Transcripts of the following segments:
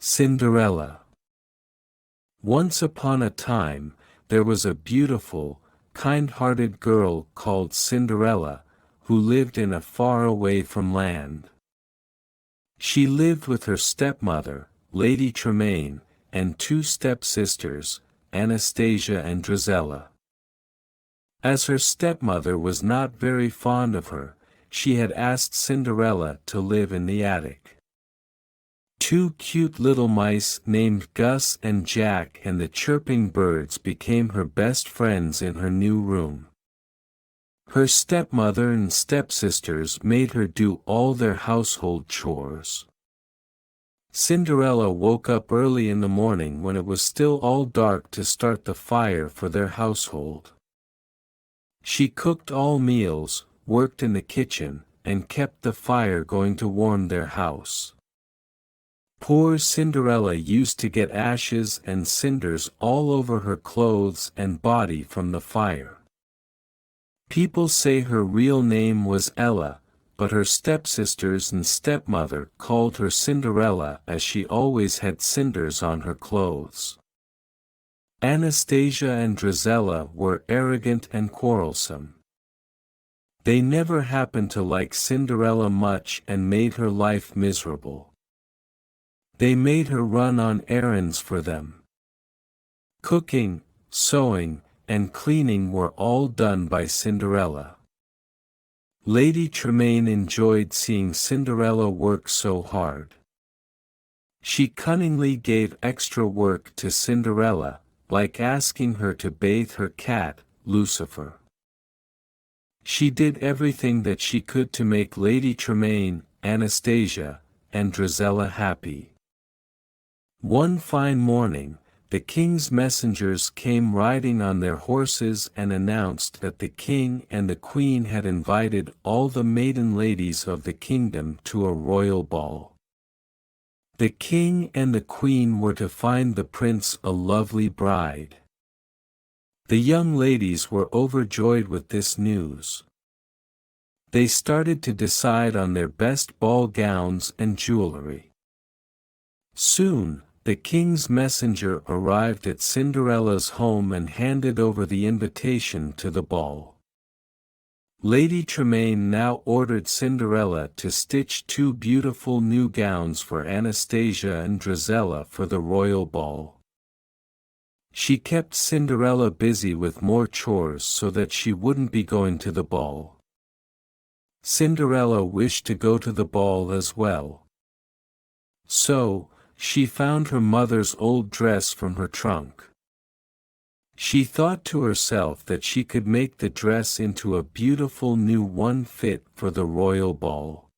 Cinderella. Once upon a time, there was a beautiful, kind-hearted girl called Cinderella, who lived in a far-away-from land. She lived with her stepmother, Lady Tremaine, and two stepsisters, Anastasia and Drizella. As her stepmother was not very fond of her, she had asked Cinderella to live in the attic. Two cute little mice named Gus and Jack and the chirping birds became her best friends in her new room. Her stepmother and stepsisters made her do all their household chores. Cinderella woke up early in the morning when it was still all dark to start the fire for their household. She cooked all meals, worked in the kitchen, and kept the fire going to warm their house. Poor Cinderella used to get ashes and cinders all over her clothes and body from the fire. People say her real name was Ella, but her stepsisters and stepmother called her Cinderella as she always had cinders on her clothes. Anastasia and Drizella were arrogant and quarrelsome. They never happened to like Cinderella much and made her life miserable. They made her run on errands for them. Cooking, sewing, and cleaning were all done by Cinderella. Lady Tremaine enjoyed seeing Cinderella work so hard. She cunningly gave extra work to Cinderella, like asking her to bathe her cat, Lucifer. She did everything that she could to make Lady Tremaine, Anastasia, and Drizella happy. One fine morning, the king's messengers came riding on their horses and announced that the king and the queen had invited all the maiden ladies of the kingdom to a royal ball. The king and the queen were to find the prince a lovely bride. The young ladies were overjoyed with this news. They started to decide on their best ball gowns and jewelry. Soon, the king's messenger arrived at Cinderella's home and handed over the invitation to the ball. Lady Tremaine now ordered Cinderella to stitch two beautiful new gowns for Anastasia and Drizella for the royal ball. She kept Cinderella busy with more chores so that she wouldn't be going to the ball. Cinderella wished to go to the ball as well. So, she found her mother's old dress from her trunk. She thought to herself that she could make the dress into a beautiful new one fit for the royal ball.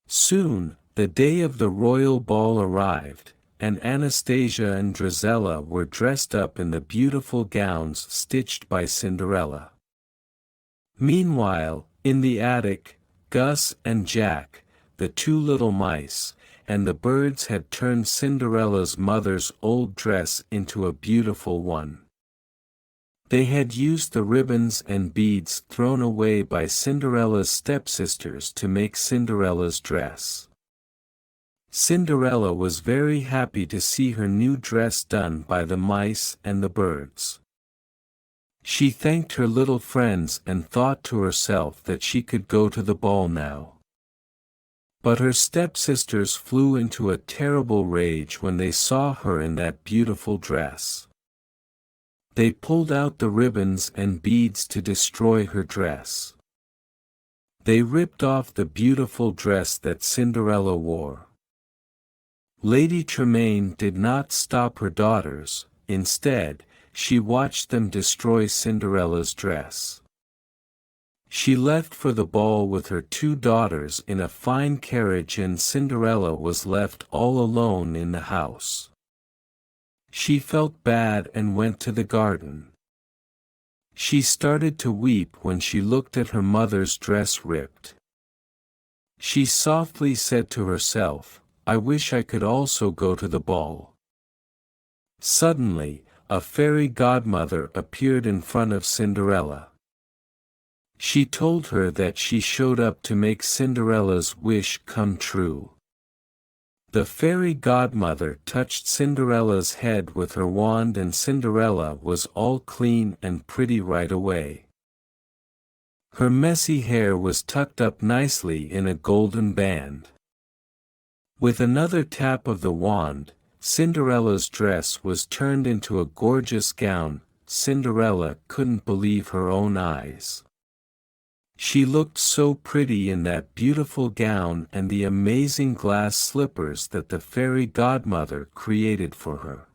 Soon, the day of the royal ball arrived, and Anastasia and Drizella were dressed up in the beautiful gowns stitched by Cinderella. Meanwhile, in the attic, Gus and Jack, the two little mice, and the birds had turned Cinderella's mother's old dress into a beautiful one. They had used the ribbons and beads thrown away by Cinderella's stepsisters to make Cinderella's dress. Cinderella was very happy to see her new dress done by the mice and the birds. She thanked her little friends and thought to herself that she could go to the ball now. But her stepsisters flew into a terrible rage when they saw her in that beautiful dress. They pulled out the ribbons and beads to destroy her dress. They ripped off the beautiful dress that Cinderella wore. Lady Tremaine did not stop her daughters, instead, she watched them destroy Cinderella's dress. She left for the ball with her two daughters in a fine carriage and Cinderella was left all alone in the house. She felt bad and went to the garden. She started to weep when she looked at her mother's dress ripped. She softly said to herself, "I wish I could also go to the ball." Suddenly, a fairy godmother appeared in front of Cinderella. She told her that she showed up to make Cinderella's wish come true. The fairy godmother touched Cinderella's head with her wand, and Cinderella was all clean and pretty right away. Her messy hair was tucked up nicely in a golden band. With another tap of the wand, Cinderella's dress was turned into a gorgeous gown. Cinderella couldn't believe her own eyes. She looked so pretty in that beautiful gown and the amazing glass slippers that the fairy godmother created for her.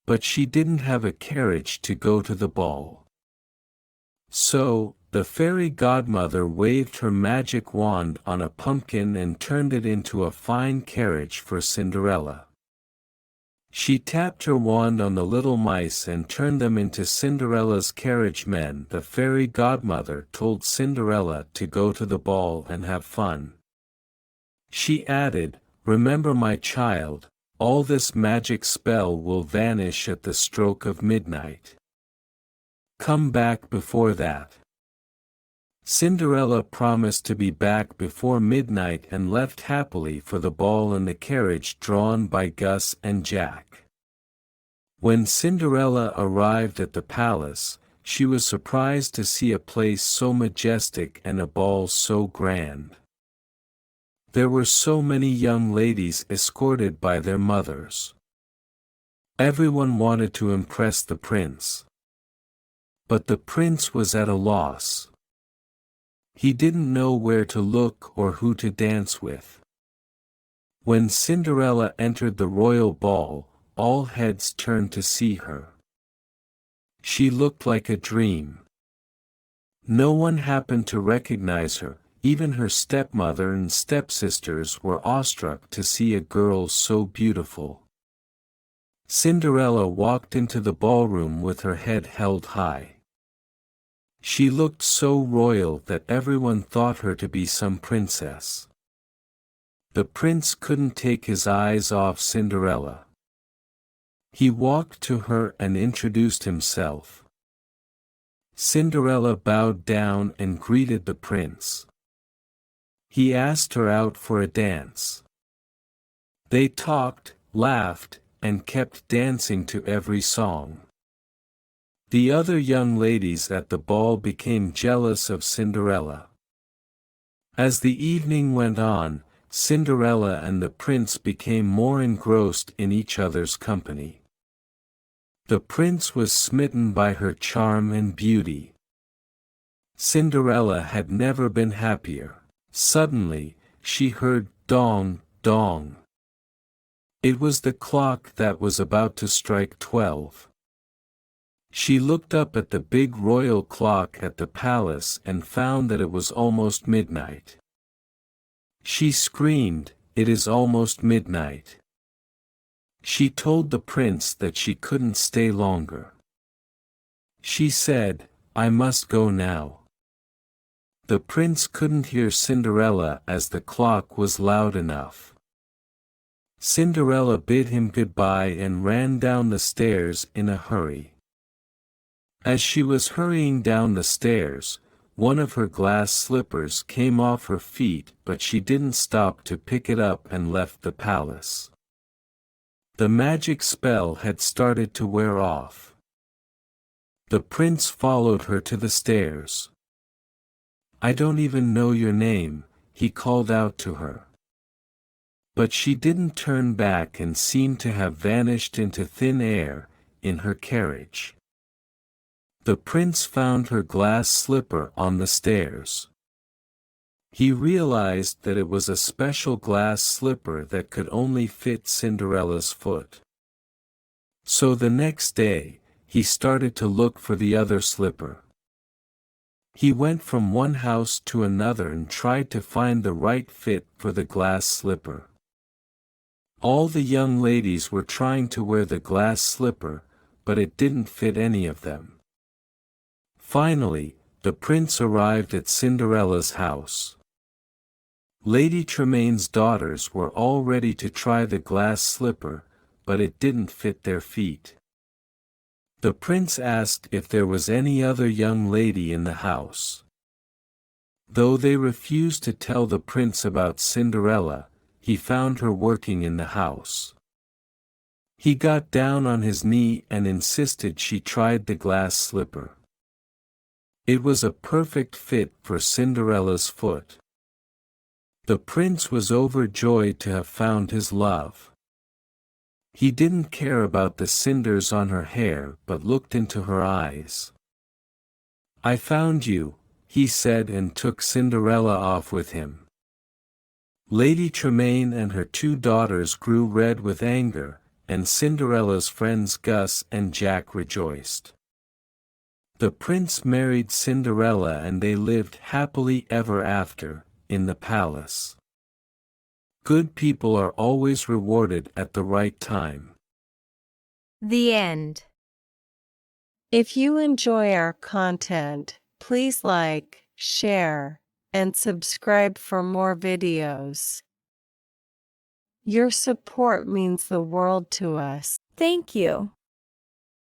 But she didn't have a carriage to go to the ball. So, the fairy godmother waved her magic wand on a pumpkin and turned it into a fine carriage for Cinderella. She tapped her wand on the little mice and turned them into Cinderella's carriage men. The fairy godmother told Cinderella to go to the ball and have fun. She added, "Remember, my child, all this magic spell will vanish at the stroke of midnight. Come back before that." Cinderella promised to be back before midnight and left happily for the ball in the carriage drawn by Gus and Jack. When Cinderella arrived at the palace, she was surprised to see a place so majestic and a ball so grand. There were so many young ladies escorted by their mothers. Everyone wanted to impress the prince. But the prince was at a loss. He didn't know where to look or who to dance with. When Cinderella entered the royal ball, all heads turned to see her. She looked like a dream. No one happened to recognize her. Even her stepmother and stepsisters were awestruck to see a girl so beautiful. Cinderella walked into the ballroom with her head held high. She looked so royal that everyone thought her to be some princess. The prince couldn't take his eyes off Cinderella. He walked to her and introduced himself. Cinderella bowed down and greeted the prince. He asked her out for a dance. They talked, laughed, and kept dancing to every song. The other young ladies at the ball became jealous of Cinderella. As the evening went on, Cinderella and the prince became more engrossed in each other's company. The prince was smitten by her charm and beauty. Cinderella had never been happier. Suddenly, she heard dong, dong. It was the clock that was about to strike 12. She looked up at the big royal clock at the palace and found that it was almost midnight. She screamed, "It is almost midnight." She told the prince that she couldn't stay longer. She said, "I must go now." The prince couldn't hear Cinderella as the clock was loud enough. Cinderella bid him goodbye and ran down the stairs in a hurry. As she was hurrying down the stairs, one of her glass slippers came off her feet, but she didn't stop to pick it up and left the palace. The magic spell had started to wear off. The prince followed her to the stairs. "I don't even know your name," he called out to her. But she didn't turn back and seemed to have vanished into thin air, in her carriage. The prince found her glass slipper on the stairs. He realized that it was a special glass slipper that could only fit Cinderella's foot. So the next day, he started to look for the other slipper. He went from one house to another and tried to find the right fit for the glass slipper. All the young ladies were trying to wear the glass slipper, but it didn't fit any of them. Finally, the prince arrived at Cinderella's house. Lady Tremaine's daughters were all ready to try the glass slipper, but it didn't fit their feet. The prince asked if there was any other young lady in the house. Though they refused to tell the prince about Cinderella, he found her working in the house. He got down on his knee and insisted she tried the glass slipper. It was a perfect fit for Cinderella's foot. The prince was overjoyed to have found his love. He didn't care about the cinders on her hair but looked into her eyes. "I found you," he said, and took Cinderella off with him. Lady Tremaine and her 2 daughters grew red with anger, and Cinderella's friends Gus and Jack rejoiced. The prince married Cinderella and they lived happily ever after, in the palace. Good people are always rewarded at the right time. The end. If you enjoy our content, please like, share, and subscribe for more videos. Your support means the world to us. Thank you.